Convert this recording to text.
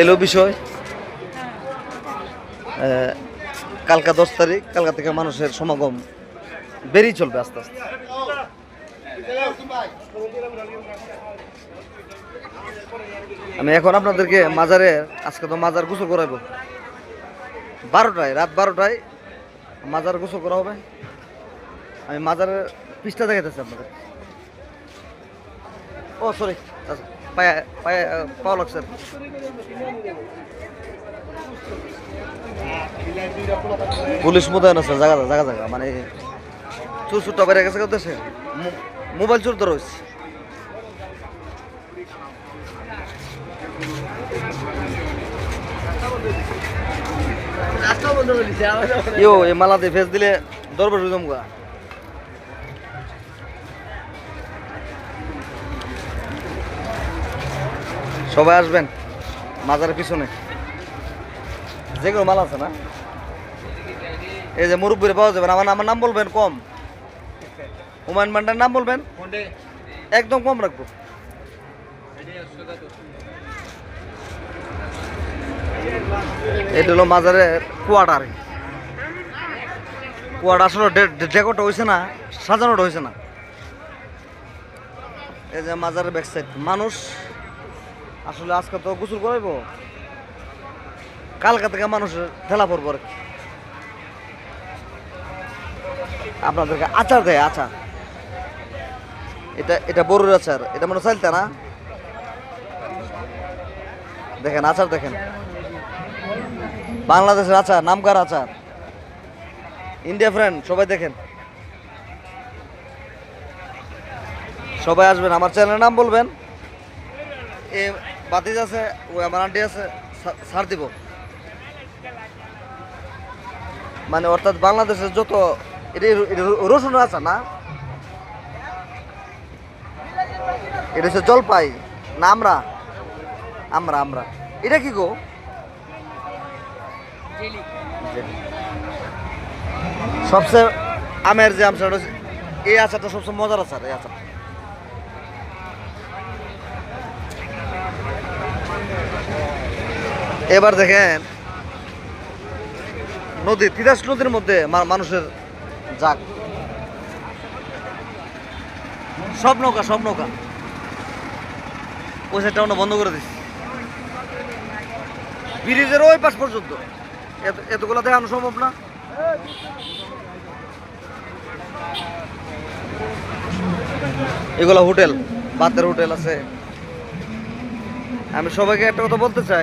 এলো বিষয় কালকা 10 তারিখ কালকা থেকে মানুষের সমাগম বেরিয়ে চলবে আস্তে আস্তে। আমি এখন আপনাদেরকে মাজারে আজকে তো মাজার গোসল করাবো 12টায়, রাত 12টায় মাজার গোসল করা হবে। আমি মাজারের পৃষ্ঠা দেখাতেছি আপনাদের। ও সরি, পাওয়া লাগছে। পুলিশ মোতায়েন আছে জায়গা জায়গা জায়গা, মানে চোর চুরটা বেড়ে গেছে দেশে, মোবাইল চোর ধরা হয়েছে। এই মালাতে ফেস দিলে দরবার জমগা। সবাই আসবেন মাজারের পিছনে, যেগুলো মাল আছে না, এই যে মুরব্বীরা পাওয়া যাবেন। আমার নাম বলবেন কম, হুমায়ুন মান্ডার নাম বলবেন, একদম কম রাখবো। এটা হলো মাজারের কুয়াটা। কুয়াটা আসলে ডেকোরটা হয়েছে না, সাজানোটা হয়েছে না। এই যে মাজারের ব্যাক সাইড, মানুষ আসলে আজকে তো গোসল করাইব, কালকা থেকে মানুষের ঠেলা পড়বো আর কি। আপনাদেরকে আচার দেয়, আচার, এটা বড়ুর আচার, এটা মনে চাইতে না, দেখেন আচার দেখেন, বাংলাদেশের আচার, নামকার আচার, ইন্ডিয়া ফ্রেন্ড সবাই দেখেন। সবাই আসবেন, আমার চ্যানেলের নাম বলবেন, এ বাতিজ আছে, ওই আমার আন্টি আছে, ছাড় দিব। মানে অর্থাৎ বাংলাদেশের যত রসুন আছে না, এটা হচ্ছে জলপাই না, আমরা আমরা আমরা এটা কি গো, সবচেয়ে আমের যে আচারটা, এই আচারটা সবচেয়ে মজার আচার। এই আচার এবার দেখেন নদী, তিতাস নদীর মধ্যে মানুষের যাক, সব নৌকা ওই সাইডটা আমরা বন্ধ করে দিচ্ছি, ব্রিজের ওই পাশ পর্যন্ত। এতগুলো দেখানো সম্ভব না। এগুলো হোটেল, বাতের হোটেল আছে। আমি সবাইকে একটা কথা বলতে চাই,